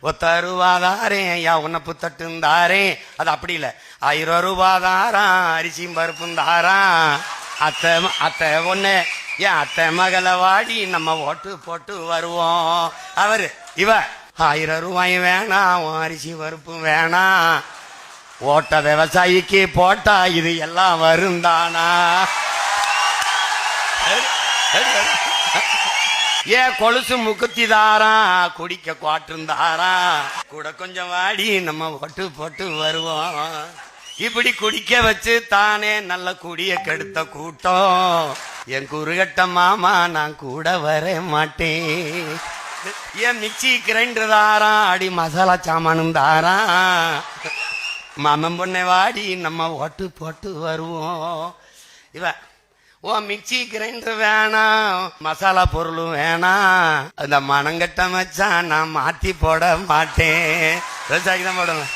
ஒத்தருவாதாரேன் யா உன்னை புத்தட்டுந்தாரேன். அது அப்படி இல்ல, 1000 ரூபாதாரான் அரிசியும் பருப்பும் தாரான். அத்தை அத்தை ஒண்ணு என் அத்தை மகளை வாடி நம்ம ஓட்டு போட்டு வருவோம். அவரு இவ 1000 ரூபாயும் வேணாம், அரிசி பருப்பும் வேணாம், ஓட்ட விவசாயிக்கு போட்டா இது எல்லாம் வருந்தானா. ஏ கொலுசு முக்குத்தி தாரான், குடிக்க குவாட்டிருந்தாரான், கூட கொஞ்சம் வாடி நம்ம ஓட்டு போட்டு வருவோம். இப்படி குடிக்க வச்சு தானே நல்ல குடிய கெடுத்த கூட்டம். என் குறுகட்ட மாமா நான் கூட வர மாட்டேன். என் மிக்சி கிரைண்டர் தாரான், அடி மசாலா சாமானும் தாரான், மாமன் பொண்ணை வாடி நம்ம ஓட்டு போட்டு வருவோம். இவ ஓ மிக்சி கிரைண்டர் வேணாம், மசாலா பொருளும் வேணாம், அந்த மனங்கட்ட மச்சான் நான் மாத்தி போட மாட்டேன். விவசாயிக்கு தான் போடுவேன்.